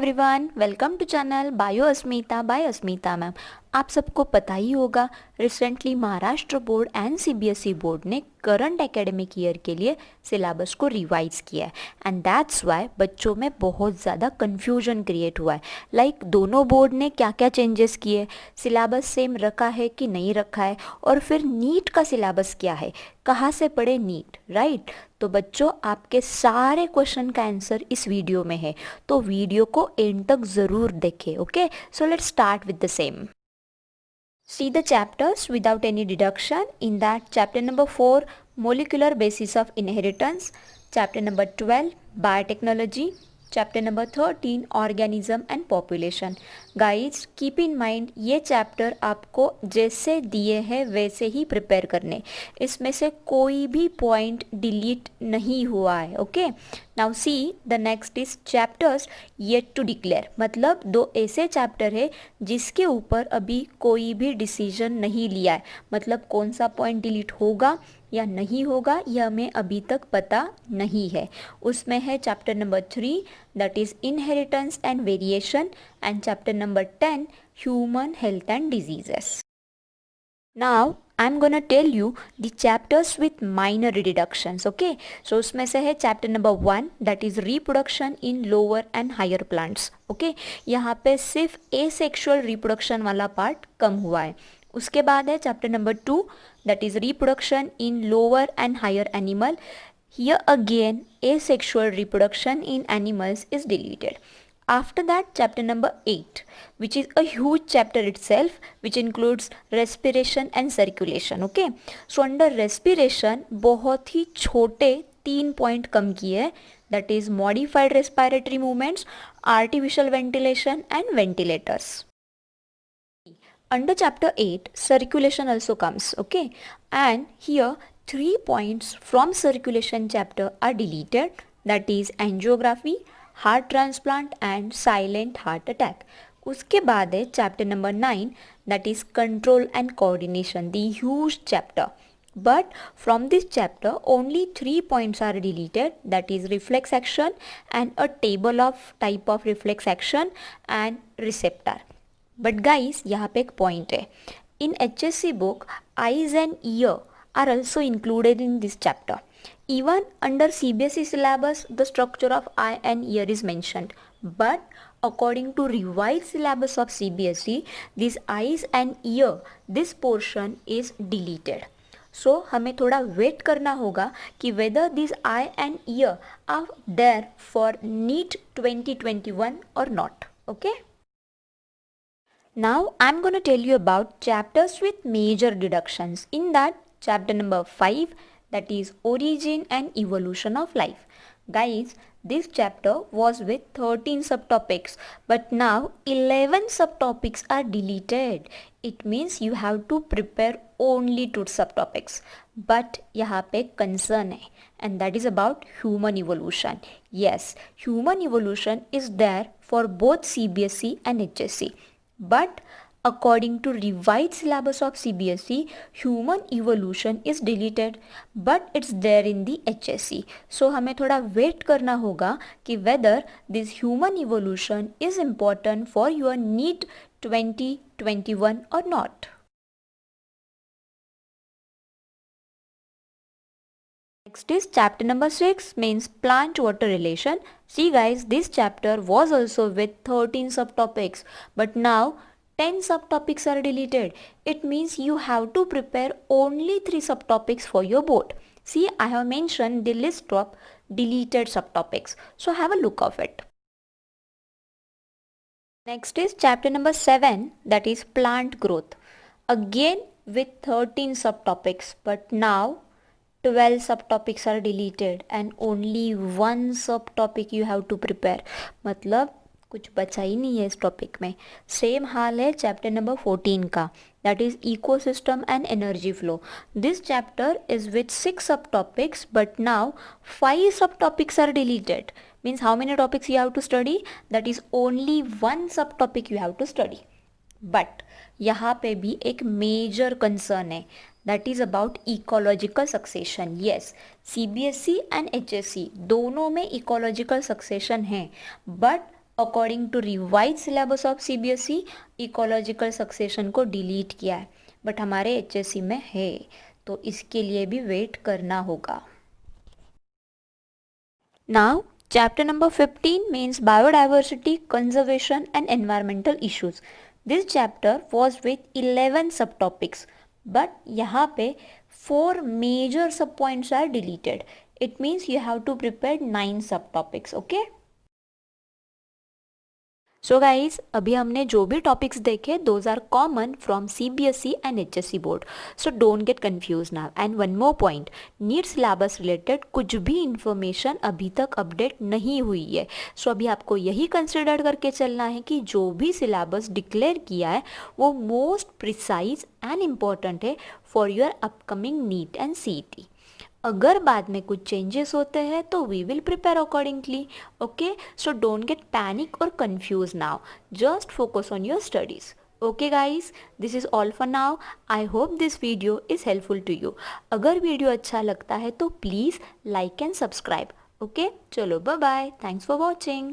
Everyone, welcome to channel bio Asmita by Asmita ma'am. आप सबको पता ही होगा, recently Maharashtra board and CBSE board ने करंट एकेडमिक ईयर के लिए सिलेबस को रिवाइज किया है एंड दैट्स वाई बच्चों में बहुत ज़्यादा कन्फ्यूजन क्रिएट हुआ है। लाइक दोनों बोर्ड ने क्या क्या चेंजेस किए, सिलेबस सेम रखा है कि नहीं रखा है, और फिर नीट का सिलेबस क्या है, कहाँ से पढ़े नीट, राइट। तो बच्चों, आपके सारे क्वेश्चन का आंसर इस वीडियो में है, तो वीडियो को एंड तक ज़रूर देखें। Okay, so let's start with the same. See the chapters without any deduction. In that, chapter number 4, molecular basis of inheritance, chapter number 12, biotechnology, chapter number 13, organism and population. Guys, keep in mind, ये chapter आपको जैसे दिए हैं वैसे ही prepare करने, इसमें से कोई भी पॉइंट डिलीट नहीं हुआ है। Okay, now see the next is chapters yet to declare, मतलब दो ऐसे चैप्टर है जिसके ऊपर अभी कोई भी डिसीजन नहीं लिया है, मतलब कौन सा पॉइंट डिलीट होगा या नहीं होगा यह हमें अभी तक पता नहीं है। उसमें है chapter number 3, that is inheritance and variation, and chapter number 10, human health and diseases. Now I'm gonna tell you the chapters with minor reductions. Okay, so उसमें से है chapter number 1, that is reproduction in lower and higher plants. Okay, यहाँ पे सिर्फ asexual reproduction वाला part कम हुआ है। उसके बाद है chapter number 2, that is reproduction in lower and higher animal. Here again asexual reproduction in animals is deleted. After that, chapter number 8, which is a huge chapter itself, which includes respiration and circulation. Okay, so under respiration बहुत ही छोटे 3 point कम किए, that is modified respiratory movements, artificial ventilation and ventilators. Under chapter 8, circulation also comes. Okay, and here 3 points from circulation chapter are deleted, that is angiography, heart transplant and silent heart attack. उसके बाद है chapter number 9, that is control and coordination, the huge chapter, but from this chapter only 3 points are deleted, that is reflex action and a table of type of reflex action and receptor. But guys, यहाँ पे एक point है, in HSC book eyes and ear are also included in this chapter. Even under CBSE syllabus, the structure of eye and ear is mentioned, but according to revised syllabus of CBSE, these eyes and ear, this portion is deleted. So हमें थोड़ा wait करना होगा कि whether these eye and ear are there for NEET 2021 or not. Okay? Now I'm going to tell you about chapters with major deductions. In that, chapter number 5, that is origin and evolution of life. Guys, this chapter was with 13 subtopics, but now 11 subtopics are deleted. It means you have to prepare only 2 subtopics. But यहाँ पे concern है, and that is about human evolution. Yes, human evolution is there for both CBSE and HSC. But according to revised syllabus of CBSE, human evolution is deleted, but it's there in the HSC. So हमें थोड़ा wait करना होगा कि whether this human evolution is important for your NEET 2021 or not. Next is chapter number 6, means plant water relation. See guys, this chapter was also with 13 subtopics, but now 10 subtopics are deleted. It means you have to prepare only 3 subtopics for your board. See, I have mentioned the list of deleted subtopics, so have a look of it. Next is chapter number 7, that is plant growth. Again with 13 subtopics, but now 12 subtopics are deleted and only 1 subtopic you have to prepare. मतलब कुछ बचा ही नहीं है इस topic में। Same हाल है chapter number 14 का, that is ecosystem and energy flow. This chapter is with 6 subtopics, but now 5 subtopics are deleted. Means how many topics you have to study? That is only 1 subtopic you have to study. But यहाँ पे भी एक major concern है, that is about ecological succession. Yes, CBSE and HSC दोनों में ecological succession है, but according to revise syllabus of CBSE ecological succession को delete किया है, बट हमारे एचएससी में है, तो इसके लिए भी वेट करना होगा. Now, chapter number 15 means biodiversity, conservation and environmental issues. This chapter was with 11 subtopics, but यहाँ पे 4 major subpoints are deleted. It means you have to prepare 9 subtopics, okay? So guys अभी हमने जो भी टॉपिक्स देखे those are common from CBSE and HSC board, so don't get confuse now. And one more point, NEET syllabus related कुछ भी information अभी तक update नहीं हुई है. सो अभी आपको यही कंसिडर करके चलना है कि जो भी सिलेबस डिक्लेयर किया है वो मोस्ट प्रिसाइज एंड इम्पॉर्टेंट है for your upcoming NEET and CET. अगर बाद में कुछ चेंजेस होते हैं तो we will prepare accordingly. Okay, so don't get panic और confuse now, just focus on your studies. Okay guys, this is all for now. I hope this video is helpful to you. अगर video अच्छा लगता है तो please like and subscribe. Okay, चलो bye bye, thanks for watching.